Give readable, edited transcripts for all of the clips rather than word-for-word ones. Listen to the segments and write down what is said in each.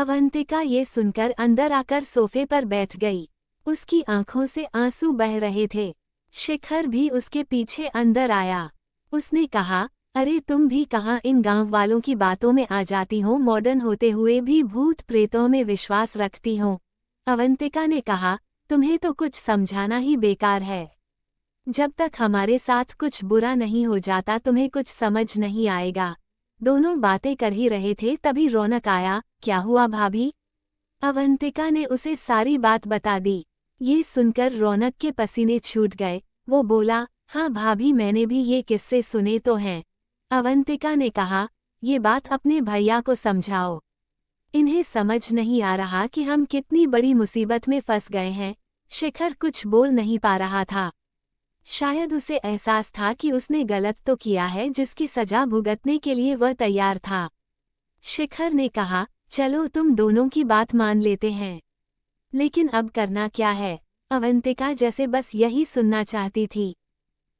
अवंतिका ये सुनकर अंदर आकर सोफे पर बैठ गई। उसकी आंखों से आंसू बह रहे थे। शिखर भी उसके पीछे अंदर आया। उसने कहा, अरे तुम भी कहाँ इन गांव वालों की बातों में आ जाती हो, मॉडर्न होते हुए भी भूत प्रेतों में विश्वास रखती हो। अवंतिका ने कहा, तुम्हें तो कुछ समझाना ही बेकार है। जब तक हमारे साथ कुछ बुरा नहीं हो जाता तुम्हें कुछ समझ नहीं आएगा। दोनों बातें कर ही रहे थे तभी रौनक आया। क्या हुआ भाभी? अवंतिका ने उसे सारी बात बता दी। ये सुनकर रौनक के पसीने छूट गए। वो बोला, हाँ भाभी मैंने भी ये किस्से सुने तो हैं। अवंतिका ने कहा, ये बात अपने भैया को समझाओ। इन्हें समझ नहीं आ रहा कि हम कितनी बड़ी मुसीबत में फंस गए हैं। शिखर कुछ बोल नहीं पा रहा था। शायद उसे एहसास था कि उसने गलत तो किया है जिसकी सजा भुगतने के लिए वह तैयार था। शिखर ने कहा, चलो तुम दोनों की बात मान लेते हैं। लेकिन अब करना क्या है? अवंतिका जैसे बस यही सुनना चाहती थी।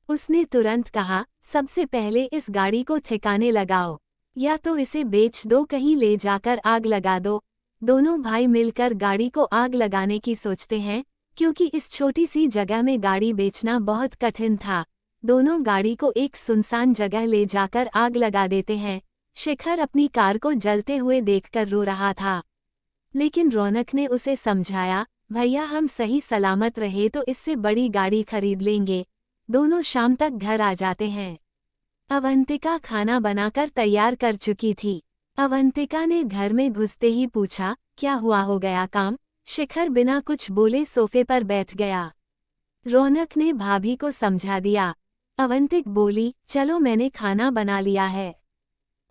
उसने तुरंत कहा, सबसे पहले इस गाड़ी को ठिकाने लगाओ, या तो इसे बेच दो, कहीं ले जाकर आग लगा दो। दोनों भाई मिलकर गाड़ी को आग लगाने की सोचते हैं, क्योंकि इस छोटी सी जगह में गाड़ी बेचना बहुत कठिन था। दोनों गाड़ी को एक सुनसान जगह ले जाकर आग लगा देते हैं। शिखर अपनी कार को जलते हुए देखकर रो रहा था। लेकिन रौनक ने उसे समझाया, भैया हम सही सलामत रहे तो इससे बड़ी गाड़ी खरीद लेंगे। दोनों शाम तक घर आ जाते हैं। अवंतिका खाना बनाकर तैयार कर चुकी थी। अवंतिका ने घर में घुसते ही पूछा, क्या हुआ, हो गया काम? शिखर बिना कुछ बोले सोफे पर बैठ गया। रौनक ने भाभी को समझा दिया। अवंतिक बोली, चलो मैंने खाना बना लिया है,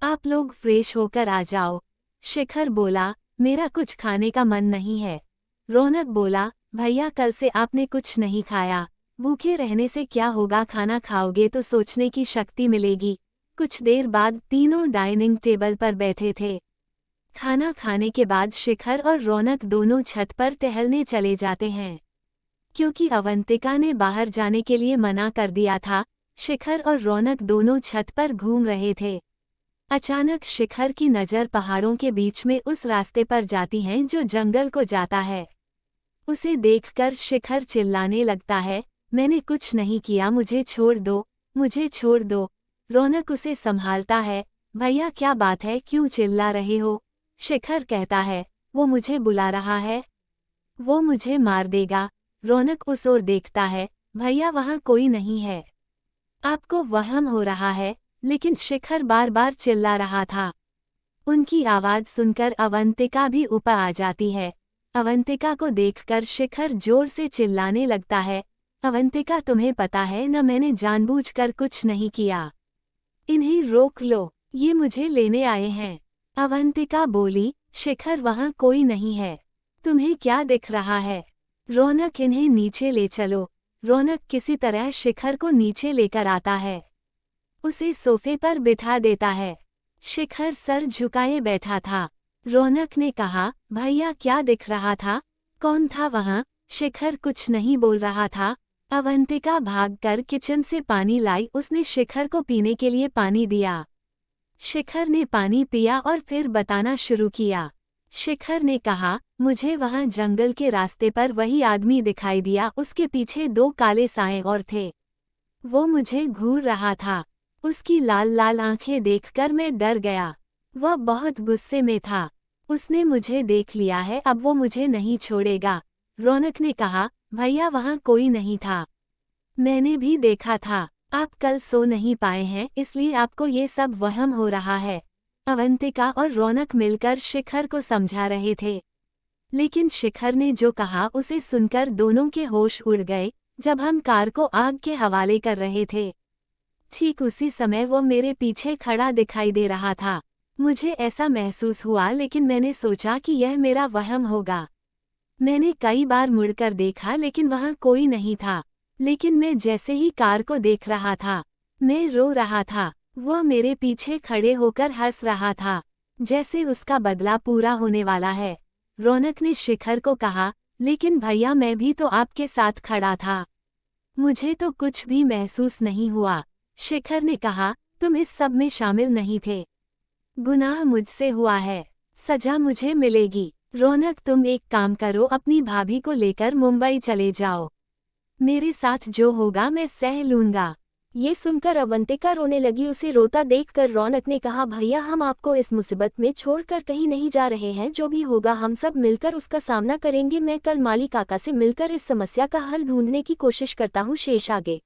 आप लोग फ्रेश होकर आ जाओ। शिखर बोला, मेरा कुछ खाने का मन नहीं है। रौनक बोला, भैया कल से आपने कुछ नहीं खाया, भूखे रहने से क्या होगा, खाना खाओगे तो सोचने की शक्ति मिलेगी। कुछ देर बाद तीनों डाइनिंग टेबल पर बैठे थे। खाना खाने के बाद शिखर और रौनक दोनों छत पर टहलने चले जाते हैं। क्योंकि अवंतिका ने बाहर जाने के लिए मना कर दिया था, शिखर और रौनक दोनों छत पर घूम रहे थे। अचानक शिखर की नज़र पहाड़ों के बीच में उस रास्ते पर जाती है जो जंगल को जाता है। उसे देखकर शिखर चिल्लाने लगता है, मैंने कुछ नहीं किया, मुझे छोड़ दो, मुझे छोड़ दो। रौनक उसे संभालता है, भैया क्या बात है, क्यों चिल्ला रहे हो? शिखर कहता है, वो मुझे बुला रहा है, वो मुझे मार देगा। रौनक उस ओर देखता है, भैया वहाँ कोई नहीं है, आपको वहम हो रहा है। लेकिन शिखर बार बार चिल्ला रहा था। उनकी आवाज़ सुनकर अवंतिका भी ऊपर आ जाती है। अवंतिका को देखकर शिखर जोर से चिल्लाने लगता है, अवंतिका तुम्हें पता है न, मैंने जानबूझकर कुछ नहीं किया, इन्हें रोक लो, ये मुझे लेने आए हैं। अवंतिका बोली, शिखर वहाँ कोई नहीं है, तुम्हें क्या दिख रहा है? रौनक इन्हें नीचे ले चलो। रौनक किसी तरह शिखर को नीचे लेकर आता है, उसे सोफे पर बिठा देता है। शिखर सर झुकाए बैठा था। रौनक ने कहा, भैया क्या दिख रहा था, कौन था वहाँ? शिखर कुछ नहीं बोल रहा था। अवंतिका भागकर किचन से पानी लाई, उसने शिखर को पीने के लिए पानी दिया। शिखर ने पानी पिया और फिर बताना शुरू किया। शिखर ने कहा, मुझे वहाँ जंगल के रास्ते पर वही आदमी दिखाई दिया, उसके पीछे 2 काले साए और थे, वो मुझे घूर रहा था। उसकी लाल लाल आंखें देखकर मैं डर गया। वह बहुत गुस्से में था, उसने मुझे देख लिया है, अब वो मुझे नहीं छोड़ेगा। रौनक ने कहा, भैया वहाँ कोई नहीं था, मैंने भी देखा था, आप कल सो नहीं पाए हैं इसलिए आपको ये सब वहम हो रहा है। अवंतिका और रौनक मिलकर शिखर को समझा रहे थे, लेकिन शिखर ने जो कहा उसे सुनकर दोनों के होश उड़ गए। जब हम कार को आग के हवाले कर रहे थे, ठीक उसी समय वो मेरे पीछे खड़ा दिखाई दे रहा था। मुझे ऐसा महसूस हुआ, लेकिन मैंने सोचा कि यह मेरा वहम होगा। मैंने कई बार मुड़कर देखा लेकिन वहाँ कोई नहीं था। लेकिन मैं जैसे ही कार को देख रहा था, मैं रो रहा था। वह मेरे पीछे खड़े होकर हंस रहा था, जैसे उसका बदला पूरा होने वाला है। रौनक ने शिखर को कहा, लेकिन भैया मैं भी तो आपके साथ खड़ा था, मुझे तो कुछ भी महसूस नहीं हुआ। शिखर ने कहा, तुम इस सब में शामिल नहीं थे, गुनाह मुझसे हुआ है। सजा मुझे मिलेगी। रौनक तुम एक काम करो, अपनी भाभी को लेकर मुंबई चले जाओ। मेरे साथ जो होगा मैं सह लूंगा। ये सुनकर अवंतिका रोने लगी। उसे रोता देखकर रौनक ने कहा, भैया हम आपको इस मुसीबत में छोड़कर कहीं नहीं जा रहे हैं, जो भी होगा हम सब मिलकर उसका सामना करेंगे। मैं कल माली काका से मिलकर इस समस्या का हल ढूंढने की कोशिश करता हूँ। शेष आगे।